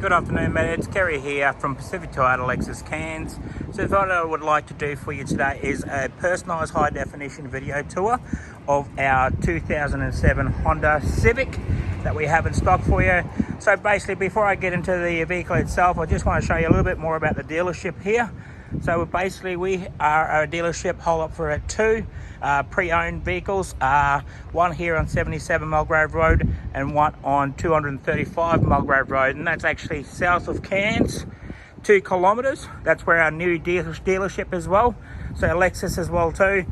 Good afternoon, Mehdi. It's Kerry here from Civic Lexus Cairns. So what I would like to do for you today is a personalised high definition video tour of our 2007 Honda Civic that we have in stock for you. So basically, before I get into the vehicle itself, I just want to show you a little bit more about the dealership here. So basically, we are a dealership hold up for two pre-owned vehicles, one here on 77 Mulgrave Road and one on 235 Mulgrave Road, and that's actually south of Cairns, 2 kilometres. That's where our new dealership as well, so Lexus as well too.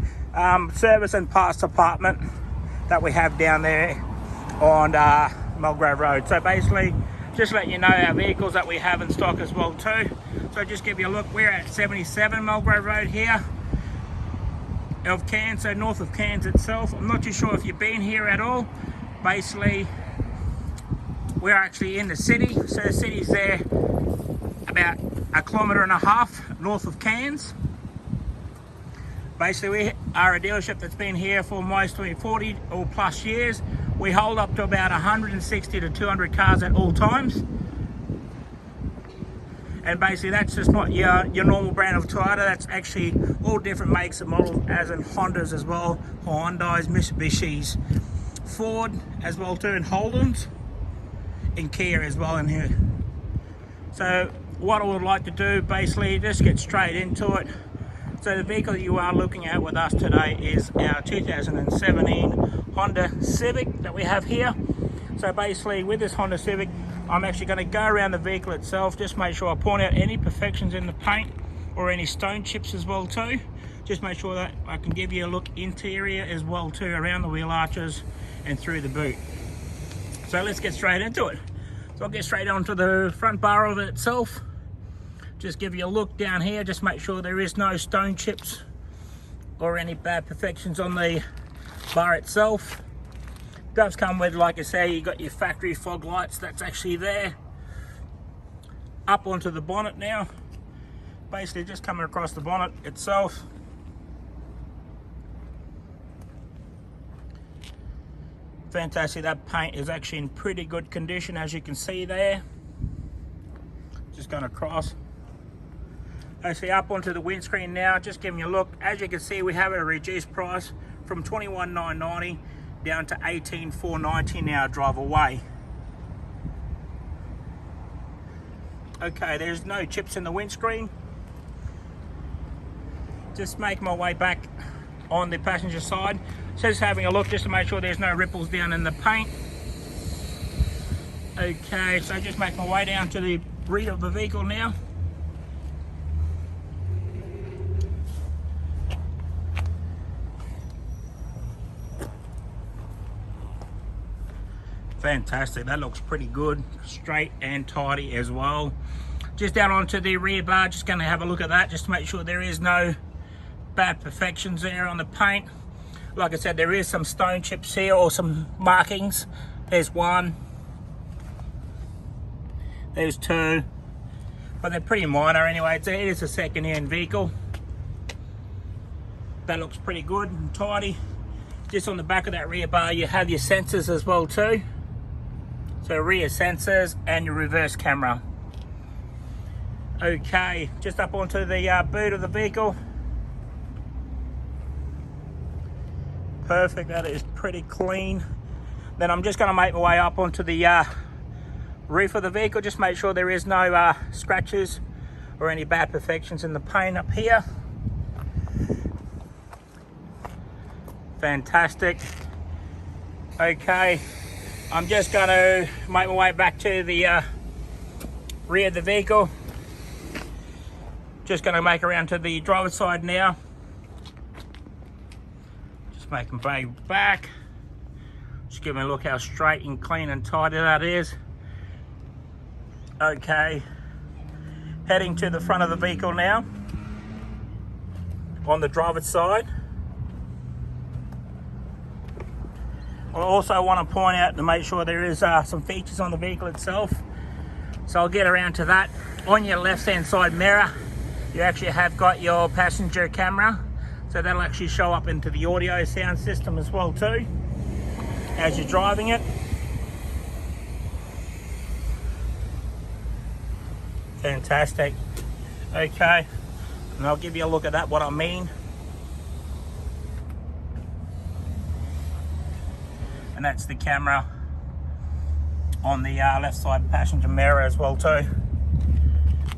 Service and parts department that we have down there on Mulgrave Road. So basically, just let you know our vehicles that we have in stock as well too. So just give you a look, we're at 77 Mulgrave Road here of Cairns, so north of Cairns itself. I'm not too sure if you've been here at all. Basically, we're actually in the city, so the city's there about 1.5 kilometres north of Cairns. Basically, we are a dealership that's been here for mostly 40 or plus years. We hold up to about 160 to 200 cars at all times. And basically, that's just not your normal brand of Toyota. That's actually all different makes and models, as in Hondas as well, Hyundais, Mitsubishis, Ford as well too, and Holdens, and Kia as well in here. So what I would like to do, basically, just get straight into it. So the vehicle you are looking at with us today is our 2017 Honda Civic that we have here. So basically, with this Honda Civic, I'm actually going to go around the vehicle itself, just make sure I point out any imperfections in the paint or any stone chips as well too. Just make sure that I can give you a look interior as well too, around the wheel arches and through the boot. So let's get straight into it. So I'll get straight onto the front bar of it itself. Just give you a look down here, just make sure there is no stone chips or any bad perfections on the bar itself. It does come with, like I say, you got your factory fog lights, that's actually there. Up onto the bonnet now. Basically just coming across the bonnet itself. Fantastic, that paint is actually in pretty good condition, as you can see there. Just going across. Actually up onto the windscreen now, just giving you a look. As you can see, we have a reduced price from $21,990 down to $18,490 now drive away. Okay, there's no chips in the windscreen. Just making my way back on the passenger side. Just having a look just to make sure there's no ripples down in the paint. Okay, so just making my way down to the rear of the vehicle now. Fantastic, that looks pretty good, straight and tidy as well. Just down onto the rear bar, just going to have a look at that just to make sure there is no bad perfections there on the paint. Like I said, there is some stone chips here or some markings. There's one, there's two, but they're pretty minor anyway. It is a second-hand vehicle. That looks pretty good and tidy. Just on the back of that rear bar, you have your sensors as well too. So rear sensors and your reverse camera. Okay, just up onto the boot of the vehicle. Perfect, that is pretty clean. Then I'm just going to make my way up onto the roof of the vehicle. Just make sure there is no scratches or any bad perfections in the paint up here. Fantastic. Okay, I'm just going to make my way back to the rear of the vehicle. Just going to make around to the driver's side now. Just making my way back. Just give me a look how straight and clean and tidy that is. Okay, heading to the front of the vehicle now. On the driver's side. I also want to point out to make sure there is some features on the vehicle itself. So I'll get around to that. On your left hand side mirror, you actually have got your passenger camera. So that'll actually show up into the audio sound system as well too, as you're driving it. Fantastic. Okay, and I'll give you a look at that, what I mean. And that's the camera on the left side passenger mirror as well too.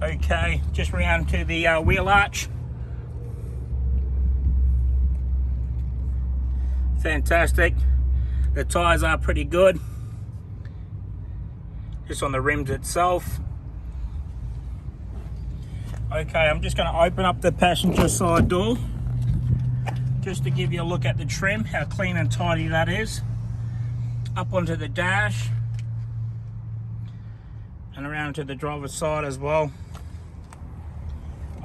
Okay, just round to the wheel arch. Fantastic. The tyres are pretty good. Just on the rims itself. Okay, I'm just going to open up the passenger side door just to give you a look at the trim, how clean and tidy that is. Up onto the dash and around to the driver's side as well.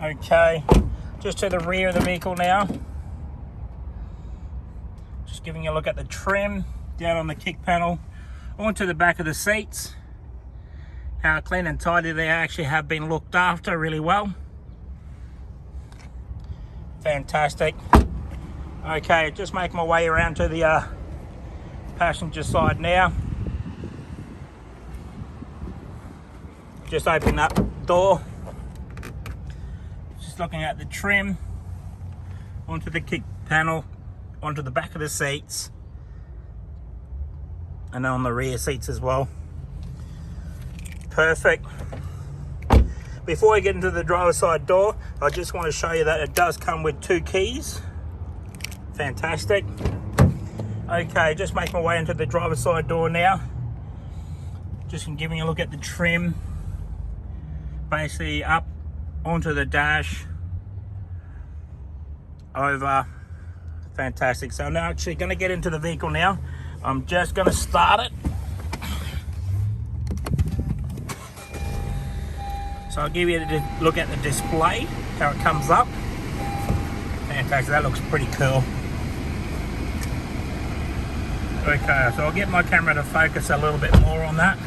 Okay, just to the rear of the vehicle now. Just giving you a look at the trim down on the kick panel, onto the back of the seats. How clean and tidy they actually have been looked after really well. Fantastic. Okay, just making my way around to the passenger side now. Just open that door. Just looking at the trim, onto the kick panel, onto the back of the seats, and on the rear seats as well. Perfect. Before I get into the driver's side door, I just want to show you that it does come with 2 keys. Fantastic. Okay, just making my way into the driver's side door now. Just giving a look at the trim. Basically up onto the dash, over. Fantastic. So I'm now actually going to get into the vehicle now. I'm just going to start it. So I'll give you a look at the display, how it comes up. Fantastic, that looks pretty cool. Okay, so I'll get my camera to focus a little bit more on that.